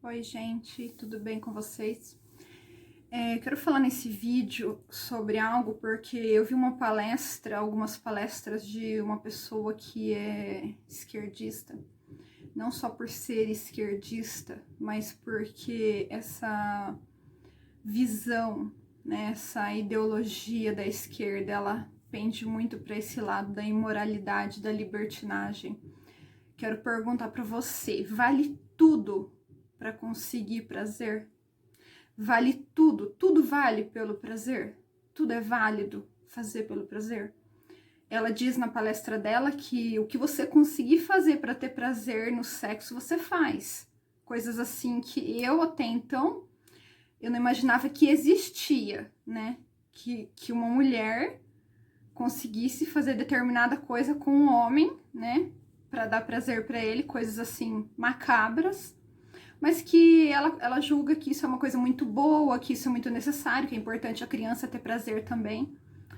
Oi, gente, tudo bem com vocês? Quero falar nesse vídeo sobre algo porque eu vi algumas palestras de uma pessoa que é esquerdista, não só por ser esquerdista, mas porque essa visão, né, essa ideologia da esquerda, ela pende muito para esse lado da imoralidade, da libertinagem. Quero perguntar para você, vale tudo para conseguir prazer? Vale tudo? Tudo vale pelo prazer? Tudo é válido fazer pelo prazer? Ela diz na palestra dela que o que você conseguir fazer para ter prazer no sexo, você faz. Coisas assim que eu até então, eu não imaginava que existia, né? Que uma mulher conseguisse fazer determinada coisa com um homem, né? Para dar prazer para ele, coisas assim macabras, mas que ela julga que isso é uma coisa muito boa, que isso é muito necessário, que é importante a criança ter prazer também,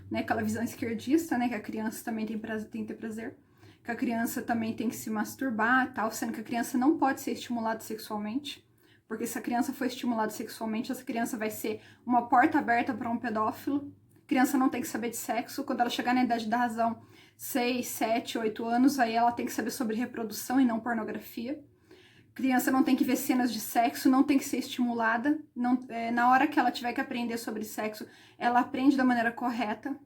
né? Aquela visão esquerdista, né? Que a criança também tem que ter prazer, que a criança também tem que se masturbar, tal, sendo que a criança não pode ser estimulada sexualmente, porque se a criança for estimulada sexualmente, essa criança vai ser uma porta aberta para um pedófilo. A criança não tem que saber de sexo. Quando ela chegar na idade da razão, 6, 7, 8 anos, aí ela tem que saber sobre reprodução e não pornografia. Criança não tem que ver cenas de sexo, não tem que ser estimulada. Na hora que ela tiver que aprender sobre sexo, ela aprende da maneira correta.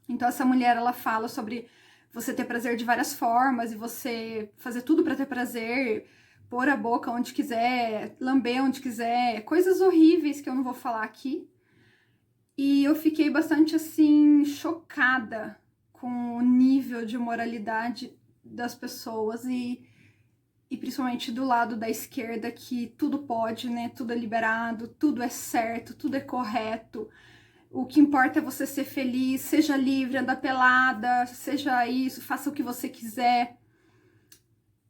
Então essa mulher, ela fala sobre você ter prazer de várias formas e você fazer tudo para ter prazer, pôr a boca onde quiser, lamber onde quiser, coisas horríveis que eu não vou falar aqui. E eu fiquei bastante assim chocada com o nível de moralidade das pessoas e principalmente do lado da esquerda, que tudo pode, né? Tudo é liberado, tudo é certo, tudo é correto. O que importa é você ser feliz, seja livre, andar pelada, seja isso, faça o que você quiser.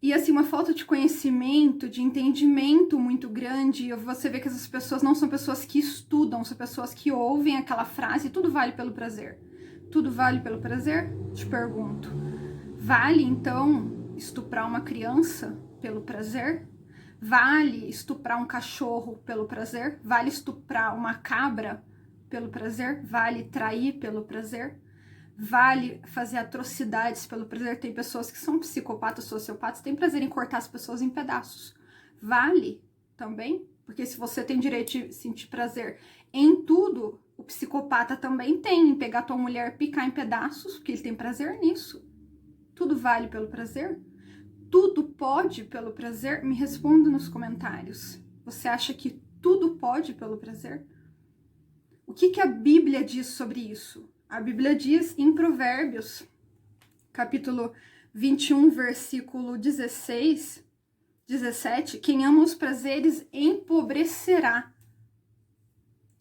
E assim, uma falta de conhecimento, de entendimento muito grande. Você vê que essas pessoas não são pessoas que estudam, são pessoas que ouvem aquela frase, tudo vale pelo prazer. Tudo vale pelo prazer? Te pergunto. Vale, então, estuprar uma criança pelo prazer? Vale estuprar um cachorro pelo prazer? Vale estuprar uma cabra pelo prazer? Vale trair pelo prazer? Vale fazer atrocidades pelo prazer? Tem pessoas que são psicopatas, sociopatas, têm prazer em cortar as pessoas em pedaços. Vale também? Porque se você tem direito de sentir prazer em tudo, o psicopata também tem, em pegar tua mulher e picar em pedaços, porque ele tem prazer nisso. Tudo vale pelo prazer? Tudo pode pelo prazer? Me responda nos comentários. Você acha que tudo pode pelo prazer? O que a Bíblia diz sobre isso? A Bíblia diz em Provérbios, capítulo 21, versículo 16, 17, quem ama os prazeres empobrecerá.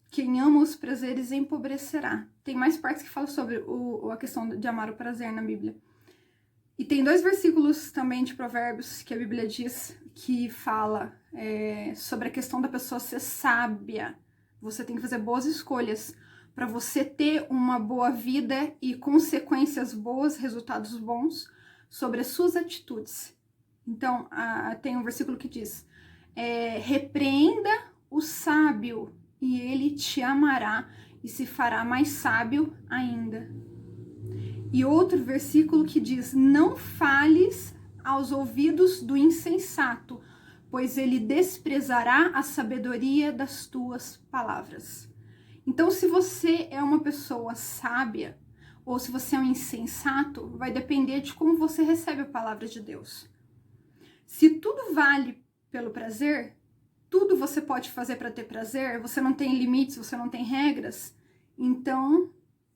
Quem ama os prazeres empobrecerá. Tem mais partes que falam sobre a questão de amar o prazer na Bíblia. E tem 2 versículos também de Provérbios que a Bíblia diz que fala sobre a questão da pessoa ser sábia. Você tem que fazer boas escolhas para você ter uma boa vida e consequências boas, resultados bons sobre as suas atitudes. Então, tem um versículo que diz, repreenda o sábio e ele te amará e se fará mais sábio ainda. E outro versículo que diz, não fales aos ouvidos do insensato, pois ele desprezará a sabedoria das tuas palavras. Então, se você é uma pessoa sábia, ou se você é um insensato, vai depender de como você recebe a palavra de Deus. Se tudo vale pelo prazer, tudo você pode fazer para ter prazer, você não tem limites, você não tem regras, então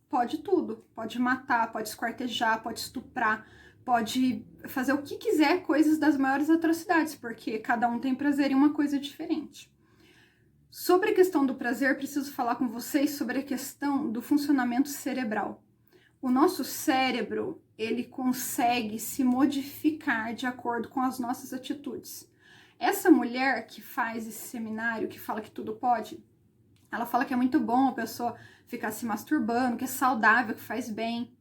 pode tudo. Pode matar, pode esquartejar, pode estuprar, pode fazer o que quiser, coisas das maiores atrocidades, porque cada um tem prazer em uma coisa diferente. Sobre a questão do prazer, preciso falar com vocês sobre a questão do funcionamento cerebral. O nosso cérebro, ele consegue se modificar de acordo com as nossas atitudes. Essa mulher que faz esse seminário, que fala que tudo pode, ela fala que é muito bom a pessoa ficar se masturbando, que é saudável, que faz bem,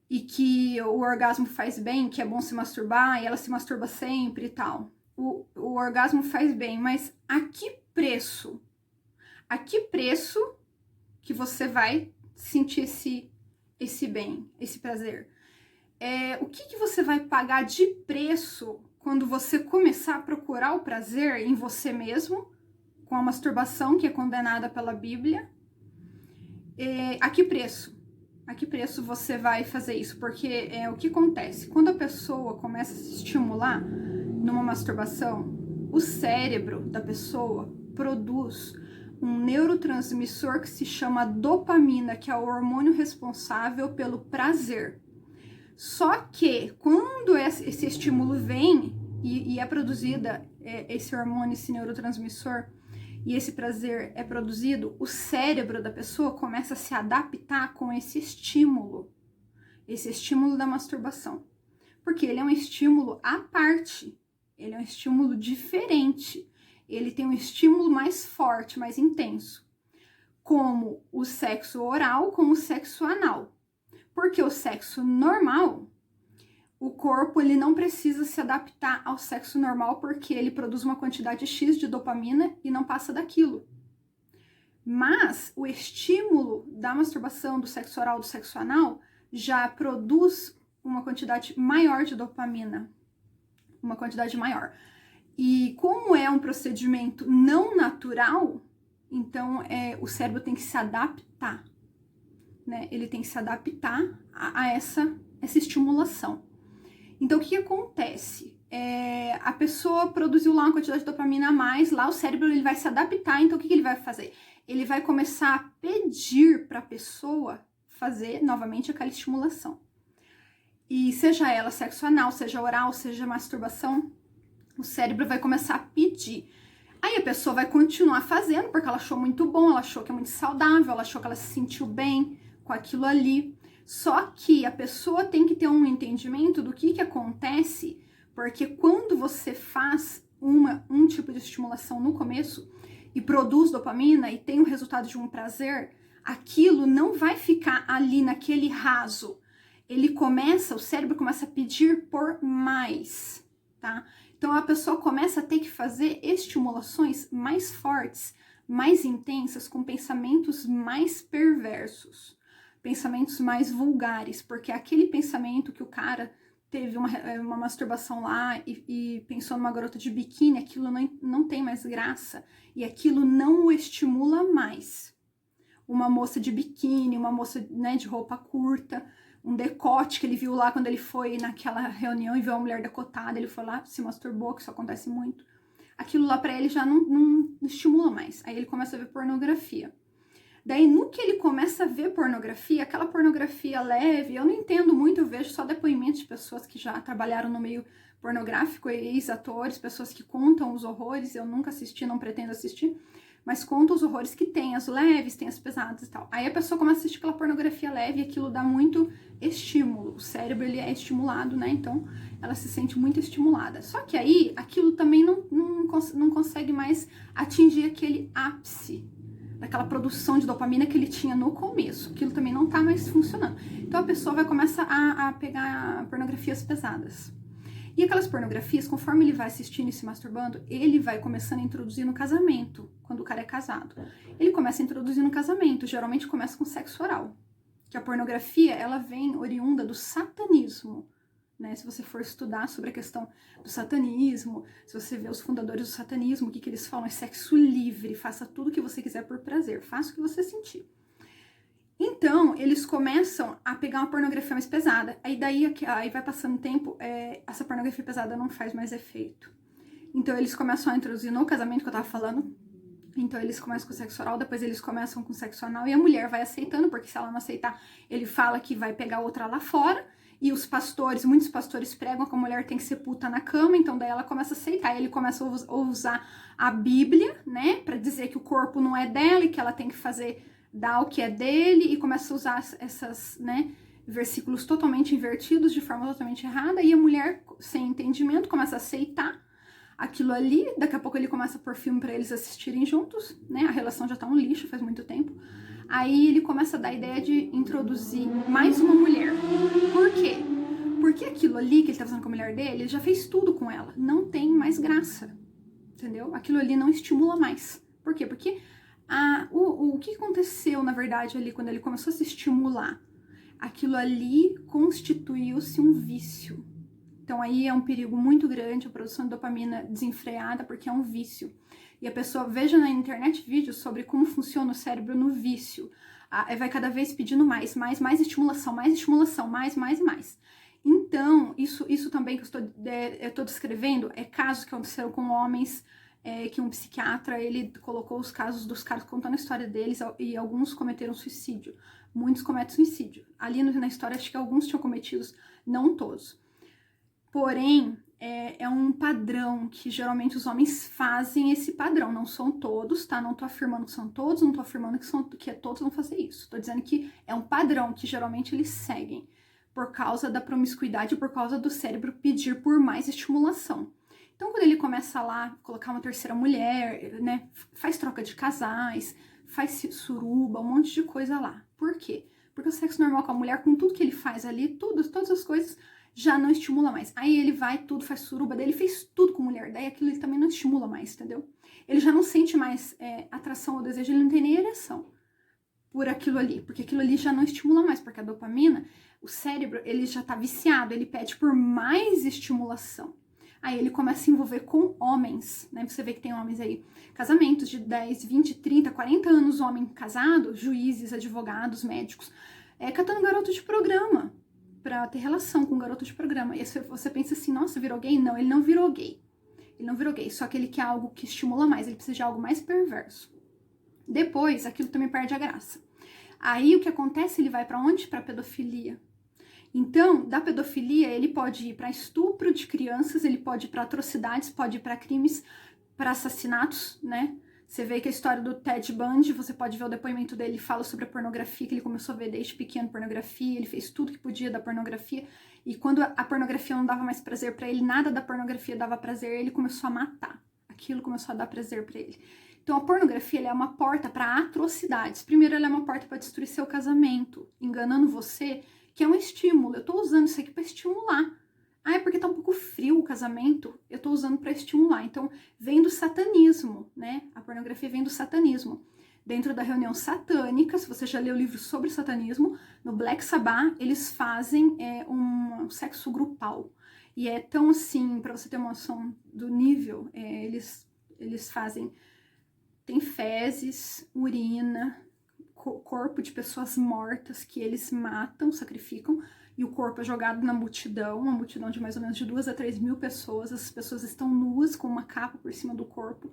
e que o orgasmo faz bem, que é bom se masturbar, e ela se masturba sempre e tal. o orgasmo faz bem, mas a que preço? A que preço que você vai sentir esse bem, esse prazer? O que você vai pagar de preço quando você começar a procurar o prazer em você mesmo, com a masturbação que é condenada pela Bíblia? A que preço? A que preço você vai fazer isso? Porque o que acontece? Quando a pessoa começa a se estimular numa masturbação, o cérebro da pessoa produz um neurotransmissor que se chama dopamina, que é o hormônio responsável pelo prazer. Só que quando esse estímulo vem e é produzida esse hormônio, esse neurotransmissor, e esse prazer é produzido, o cérebro da pessoa começa a se adaptar com esse estímulo da masturbação. Porque ele é um estímulo à parte, ele é um estímulo diferente, ele tem um estímulo mais forte, mais intenso, como o sexo oral, como o sexo anal. Porque o sexo normal, o corpo ele não precisa se adaptar ao sexo normal porque ele produz uma quantidade X de dopamina e não passa daquilo. Mas o estímulo da masturbação, do sexo oral, do sexo anal, já produz uma quantidade maior de dopamina. Uma quantidade maior. E como é um procedimento não natural, então o cérebro tem que se adaptar. Né? Ele tem que se adaptar a essa estimulação. Então, o que acontece? A pessoa produziu lá uma quantidade de dopamina a mais, lá o cérebro ele vai se adaptar, então o que ele vai fazer? Ele vai começar a pedir para a pessoa fazer novamente aquela estimulação. E seja ela sexo anal, seja oral, seja masturbação, o cérebro vai começar a pedir. Aí a pessoa vai continuar fazendo, porque ela achou muito bom, ela achou que é muito saudável, ela achou que ela se sentiu bem com aquilo ali. Só que a pessoa tem que ter um entendimento do que acontece, porque quando você faz um tipo de estimulação no começo e produz dopamina e tem o resultado de um prazer, aquilo não vai ficar ali naquele raso. O cérebro começa a pedir por mais, tá? Então a pessoa começa a ter que fazer estimulações mais fortes, mais intensas, com pensamentos mais perversos. Pensamentos mais vulgares, porque aquele pensamento que o cara teve uma masturbação lá e pensou numa garota de biquíni, aquilo não tem mais graça e aquilo não o estimula mais. Uma moça de biquíni, uma moça, né, de roupa curta, um decote que ele viu lá quando ele foi naquela reunião e viu a mulher decotada, ele foi lá, se masturbou, que isso acontece muito. Aquilo lá pra ele já não estimula mais. Aí ele começa a ver pornografia. Daí, no que ele começa a ver pornografia, aquela pornografia leve, eu não entendo muito, eu vejo só depoimentos de pessoas que já trabalharam no meio pornográfico, ex-atores, pessoas que contam os horrores, eu nunca assisti, não pretendo assistir, mas contam os horrores que tem, as leves, tem as pesadas e tal. Aí a pessoa começa a assistir aquela pornografia leve e aquilo dá muito estímulo, o cérebro ele é estimulado, né, então ela se sente muito estimulada. Só que aí, aquilo também não consegue mais atingir aquele ápice, daquela produção de dopamina que ele tinha no começo. Aquilo também não tá mais funcionando. Então a pessoa vai começar a pegar pornografias pesadas. E aquelas pornografias, conforme ele vai assistindo e se masturbando, ele vai começando a introduzir no casamento, quando o cara é casado. Ele começa a introduzir no casamento, geralmente começa com sexo oral. Que a pornografia, ela vem oriunda do satanismo. Né? Se você for estudar sobre a questão do satanismo, se você vê os fundadores do satanismo, o que eles falam é sexo livre, faça tudo o que você quiser por prazer, faça o que você sentir. Então, eles começam a pegar uma pornografia mais pesada, aí vai passando o tempo, essa pornografia pesada não faz mais efeito. Então, eles começam a introduzir no casamento que eu tava falando, então eles começam com sexo oral, depois eles começam com sexo anal, e a mulher vai aceitando, porque se ela não aceitar, ele fala que vai pegar outra lá fora. E muitos pastores pregam que a mulher tem que ser puta na cama, então daí ela começa a aceitar. Aí ele começa a usar a Bíblia, né, pra dizer que o corpo não é dela e que ela tem que dar o que é dele, e começa a usar essas, né, versículos totalmente invertidos, de forma totalmente errada, e a mulher, sem entendimento, começa a aceitar aquilo ali. Daqui a pouco ele começa a pôr filme pra eles assistirem juntos, né, a relação já tá um lixo faz muito tempo. Aí ele começa a dar a ideia de introduzir mais uma mulher. Por quê? Porque aquilo ali que ele tá fazendo com a mulher dele, ele já fez tudo com ela. Não tem mais graça, entendeu? Aquilo ali não estimula mais. Por quê? Porque o que aconteceu, na verdade, ali quando ele começou a se estimular? Aquilo ali constituiu-se um vício. Então aí é um perigo muito grande a produção de dopamina desenfreada, porque é um vício. E a pessoa, veja na internet vídeos sobre como funciona o cérebro no vício. Vai cada vez pedindo mais estimulação, mais e mais. Então, isso também que eu estou descrevendo é casos que aconteceram com homens, que um psiquiatra, ele colocou os casos dos caras contando a história deles, e alguns cometeram suicídio. Muitos cometem suicídio. Ali na história, acho que alguns tinham cometido, não todos. Porém, é um padrão que geralmente os homens fazem esse padrão. Não são todos, tá? Não tô afirmando que são todos, não tô afirmando que todos vão fazer isso. Tô dizendo que é um padrão que geralmente eles seguem por causa da promiscuidade, por causa do cérebro pedir por mais estimulação. Então, quando ele começa lá, colocar uma terceira mulher, né? Faz troca de casais, faz suruba, um monte de coisa lá. Por quê? Porque o sexo normal com a mulher, com tudo que ele faz ali, todas as coisas, já não estimula mais. Aí ele vai, tudo, faz suruba, daí ele fez tudo com mulher, daí aquilo ele também não estimula mais, entendeu? Ele já não sente mais atração ou desejo, ele não tem nem ereção por aquilo ali, porque aquilo ali já não estimula mais, porque a dopamina, o cérebro, ele já tá viciado, ele pede por mais estimulação. Aí ele começa a se envolver com homens, né? Você vê que tem homens aí, casamentos de 10, 20, 30, 40 anos, homem casado, juízes, advogados, médicos, catando garoto de programa, pra ter relação com um garoto de programa. E você pensa assim, nossa, virou gay? Não, ele não virou gay. Ele não virou gay, só que ele quer algo que estimula mais, ele precisa de algo mais perverso. Depois, aquilo também perde a graça. Aí, o que acontece? Ele vai pra onde? Pra pedofilia. Então, da pedofilia, ele pode ir pra estupro de crianças, ele pode ir pra atrocidades, pode ir pra crimes, pra assassinatos, né? Você vê que a história do Ted Bundy, você pode ver o depoimento dele, ele fala sobre a pornografia, que ele começou a ver desde pequeno pornografia, ele fez tudo que podia da pornografia, e quando a pornografia não dava mais prazer pra ele, nada da pornografia dava prazer, ele começou a matar. Aquilo começou a dar prazer pra ele. Então a pornografia ela é uma porta para atrocidades. Primeiro, ela é uma porta para destruir seu casamento, enganando você, que é um estímulo. Eu tô usando isso aqui para estimular. É porque tá um pouco frio o casamento, eu tô usando para estimular. Então, vem do satanismo, né? A pornografia vem do satanismo. Dentro da reunião satânica, se você já leu o livro sobre o satanismo, no Black Sabbath, eles fazem um sexo grupal. E é tão assim, para você ter uma noção do nível, eles fazem... Tem fezes, urina, corpo de pessoas mortas que eles matam, sacrificam, e o corpo é jogado na multidão, uma multidão de mais ou menos de 2 a 3 mil pessoas. Essas pessoas estão nuas com uma capa por cima do corpo,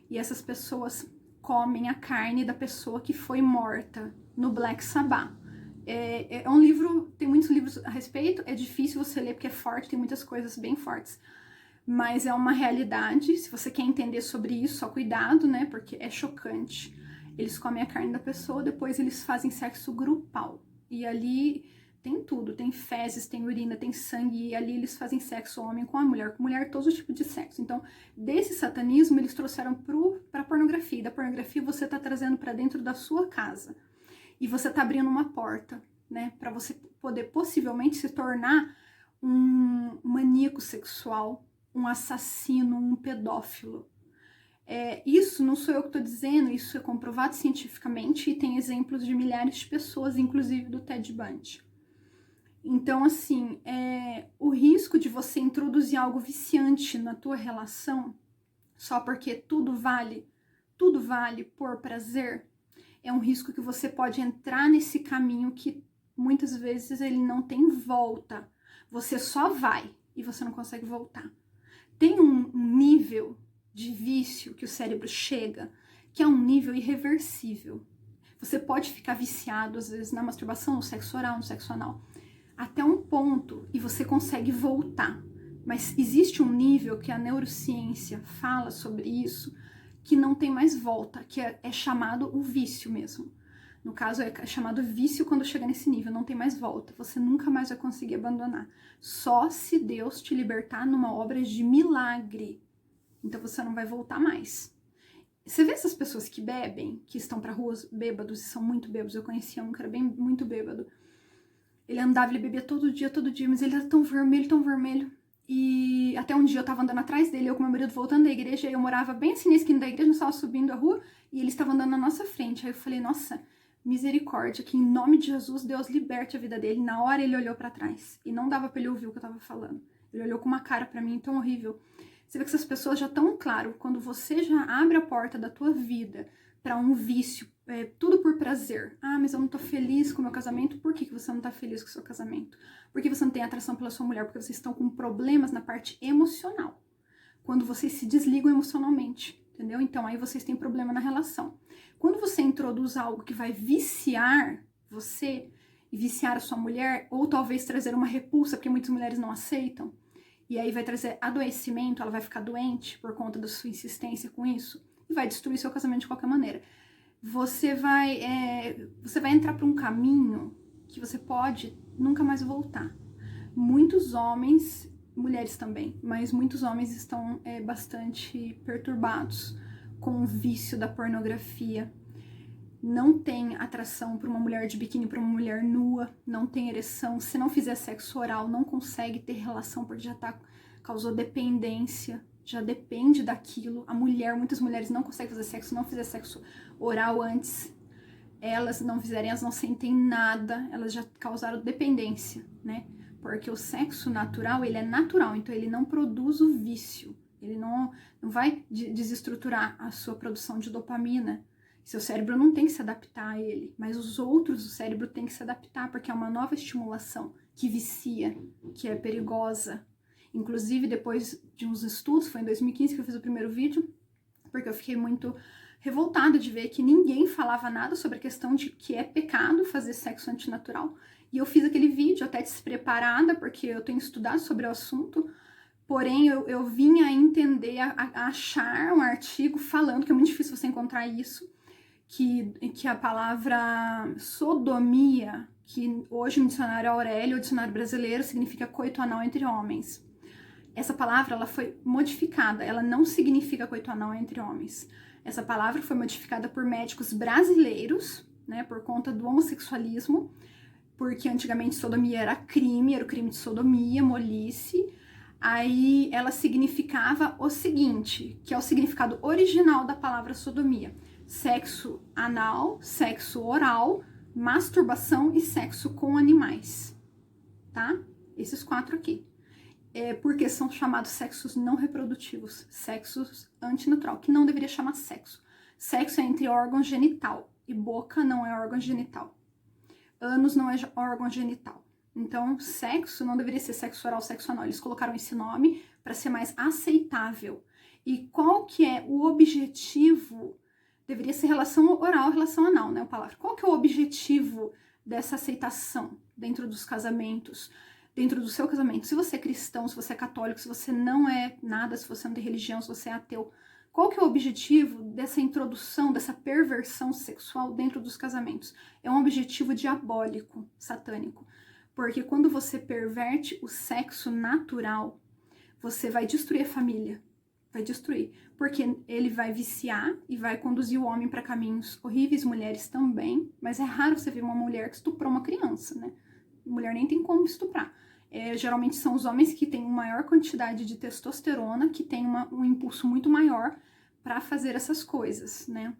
e essas pessoas comem a carne da pessoa que foi morta no Black Sabbath. É um livro, tem muitos livros a respeito, é difícil você ler porque é forte, tem muitas coisas bem fortes, mas é uma realidade. Se você quer entender sobre isso, só cuidado, né, porque é chocante. Eles comem a carne da pessoa, depois eles fazem sexo grupal, e ali tem tudo, tem fezes, tem urina, tem sangue, e ali eles fazem sexo homem com mulher, todo tipo de sexo. Então, desse satanismo, eles trouxeram pra pornografia, e da pornografia você tá trazendo para dentro da sua casa, e você tá abrindo uma porta, né, para você poder possivelmente se tornar um maníaco sexual, um assassino, um pedófilo. Isso não sou eu que estou dizendo, isso é comprovado cientificamente e tem exemplos de milhares de pessoas, inclusive do Ted Bundy. Então, assim, o risco de você introduzir algo viciante na tua relação só porque tudo vale por prazer, é um risco que você pode entrar nesse caminho que muitas vezes ele não tem volta. Você só vai e você não consegue voltar. Tem um nível de vício que o cérebro chega, que é um nível irreversível. Você pode ficar viciado, às vezes, na masturbação, no sexo oral, no sexo anal, até um ponto, e você consegue voltar. Mas existe um nível que a neurociência fala sobre isso, que não tem mais volta, que é chamado o vício mesmo. No caso, é chamado vício quando chega nesse nível, não tem mais volta. Você nunca mais vai conseguir abandonar. Só se Deus te libertar numa obra de milagre. Então você não vai voltar mais. Você vê essas pessoas que bebem, que estão pra rua bêbados e são muito bêbados. Eu conhecia um que era muito bêbado. Ele andava, ele bebia todo dia, mas ele era tão vermelho, tão vermelho. E até um dia eu tava andando atrás dele, eu com meu marido voltando da igreja, e eu morava bem assim na esquina da igreja, nós estávamos subindo a rua, e ele estava andando na nossa frente. Aí eu falei, nossa, misericórdia, que em nome de Jesus, Deus liberte a vida dele. Na hora ele olhou pra trás, e não dava pra ele ouvir o que eu tava falando. Ele olhou com uma cara pra mim tão horrível. Você vê que essas pessoas já estão claro, quando você já abre a porta da tua vida pra um vício, tudo por prazer. Ah, mas eu não tô feliz com o meu casamento. Por que você não tá feliz com o seu casamento? Porque você não tem atração pela sua mulher? Porque vocês estão com problemas na parte emocional. Quando vocês se desligam emocionalmente, entendeu? Então aí vocês têm problema na relação. Quando você introduz algo que vai viciar você e viciar a sua mulher, ou talvez trazer uma repulsa, porque muitas mulheres não aceitam, e aí vai trazer adoecimento, ela vai ficar doente por conta da sua insistência com isso, e vai destruir seu casamento de qualquer maneira. Você vai entrar para um caminho que você pode nunca mais voltar. Muitos homens, mulheres também, mas muitos homens estão bastante perturbados com o vício da pornografia. Não tem atração para uma mulher de biquíni, para uma mulher nua, não tem ereção. Se não fizer sexo oral, não consegue ter relação porque causou dependência, já depende daquilo. Muitas mulheres não conseguem fazer sexo, se não fizer sexo oral antes, elas não fizerem, elas não sentem nada, elas já causaram dependência, né? Porque o sexo natural, ele é natural, então ele não produz o vício, ele não vai desestruturar a sua produção de dopamina. Seu cérebro não tem que se adaptar a ele, mas os outros, o cérebro tem que se adaptar, porque é uma nova estimulação que vicia, que é perigosa. Inclusive, depois de uns estudos, foi em 2015 que eu fiz o primeiro vídeo, porque eu fiquei muito revoltada de ver que ninguém falava nada sobre a questão de que é pecado fazer sexo antinatural. E eu fiz aquele vídeo até despreparada, porque eu tenho estudado sobre o assunto, porém eu vim a entender, a achar um artigo falando, que é muito difícil você encontrar isso, que a palavra sodomia, que hoje no dicionário Aurélio, o dicionário brasileiro, significa coito anal entre homens. Essa palavra, ela foi modificada, ela não significa coito anal entre homens. Essa palavra foi modificada por médicos brasileiros, né, por conta do homossexualismo, porque antigamente sodomia era o crime de sodomia, molice. Aí ela significava o seguinte, que é o significado original da palavra sodomia: sexo anal, sexo oral, masturbação e sexo com animais, tá? Esses 4 aqui. Porque são chamados sexos não reprodutivos, sexos antinatural, que não deveria chamar sexo. Sexo é entre órgão genital, e boca não é órgão genital. Ânus não é órgão genital. Então, sexo não deveria ser sexo oral, sexo anal. Eles colocaram esse nome para ser mais aceitável. E qual que é o objetivo? Deveria ser relação oral, relação anal, né, a palavra. Qual que é o objetivo dessa aceitação dentro dos casamentos? Dentro do seu casamento, se você é cristão, se você é católico, se você não é nada, se você não tem religião, se você é ateu, qual que é o objetivo dessa introdução, dessa perversão sexual dentro dos casamentos? É um objetivo diabólico, satânico, porque quando você perverte o sexo natural, você vai destruir a família, vai destruir, porque ele vai viciar e vai conduzir o homem para caminhos horríveis, mulheres também, mas é raro você ver uma mulher que estuprou uma criança, né? Mulher nem tem como estuprar. Geralmente são os homens que têm uma maior quantidade de testosterona, que tem um impulso muito maior para fazer essas coisas, né?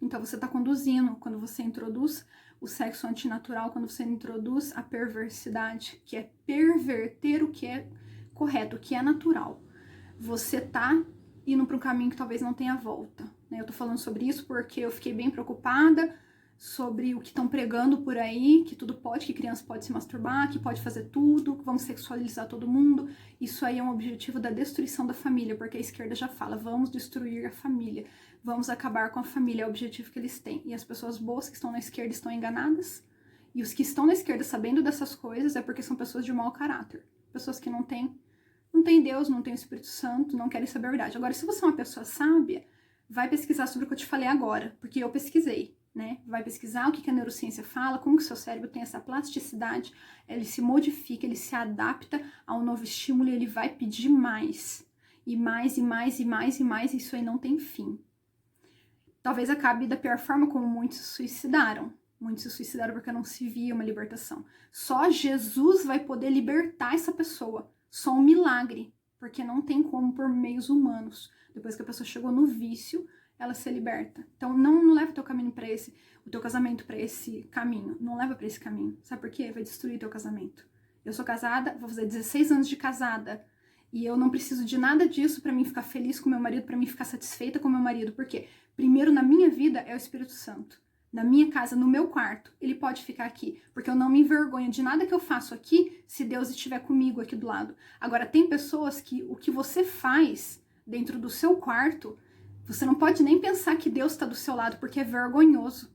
Então você está conduzindo, quando você introduz o sexo antinatural, quando você introduz a perversidade, que é perverter o que é correto, o que é natural. Você tá indo para um caminho que talvez não tenha volta, né? Eu tô falando sobre isso porque eu fiquei bem preocupada sobre o que estão pregando por aí, que tudo pode, que criança pode se masturbar, que pode fazer tudo, que vamos sexualizar todo mundo. Isso aí é um objetivo da destruição da família, porque a esquerda já fala, vamos destruir a família, vamos acabar com a família, é o objetivo que eles têm. E as pessoas boas que estão na esquerda estão enganadas, e os que estão na esquerda sabendo dessas coisas é porque são pessoas de mau caráter, pessoas que não têm Deus, não têm o Espírito Santo, não querem saber a verdade. Agora, se você é uma pessoa sábia, vai pesquisar sobre o que eu te falei agora, porque eu pesquisei, né? Vai pesquisar o que a neurociência fala, como que o seu cérebro tem essa plasticidade, ele se modifica, ele se adapta ao novo estímulo e ele vai pedir mais. E mais, e mais, e mais, e mais, e isso aí não tem fim. Talvez acabe da pior forma como muitos se suicidaram. Muitos se suicidaram porque não se via uma libertação. Só Jesus vai poder libertar essa pessoa. Só um milagre, porque não tem como por meios humanos. Depois que a pessoa chegou no vício, ela se liberta. Então não leva o teu caminho para esse, o teu casamento para esse caminho. Não leva para esse caminho. Sabe por quê? Vai destruir teu casamento. Eu sou casada, vou fazer 16 anos de casada. E eu não preciso de nada disso para mim ficar feliz com meu marido, para mim ficar satisfeita com meu marido. Por quê? Primeiro na minha vida é o Espírito Santo. Na minha casa, no meu quarto, ele pode ficar aqui, porque eu não me envergonho de nada que eu faço aqui, se Deus estiver comigo aqui do lado. Agora, tem pessoas que o que você faz dentro do seu quarto, você não pode nem pensar que Deus está do seu lado, porque é vergonhoso.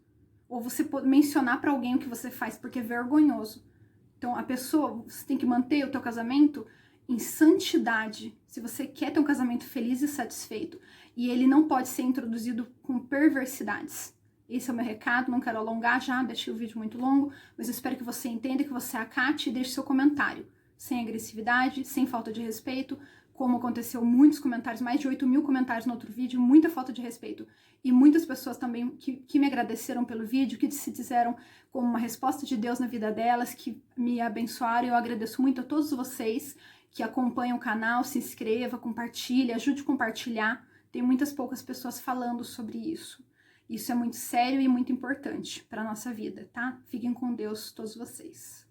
Ou você pode mencionar para alguém o que você faz, porque é vergonhoso. Então, a pessoa, você tem que manter o teu casamento em santidade, se você quer ter um casamento feliz e satisfeito. E ele não pode ser introduzido com perversidades. Esse é o meu recado, não quero alongar já, deixei o vídeo muito longo, mas eu espero que você entenda, que você acate e deixe seu comentário. Sem agressividade, sem falta de respeito, como aconteceu muitos comentários, mais de 8.000 comentários no outro vídeo, muita falta de respeito. E muitas pessoas também que me agradeceram pelo vídeo, que se disseram como uma resposta de Deus na vida delas, que me abençoaram. Eu agradeço muito a todos vocês que acompanham o canal, se inscreva, compartilhe, ajude a compartilhar. Tem muitas poucas pessoas falando sobre isso. Isso é muito sério e muito importante para a nossa vida, tá? Fiquem com Deus, todos vocês.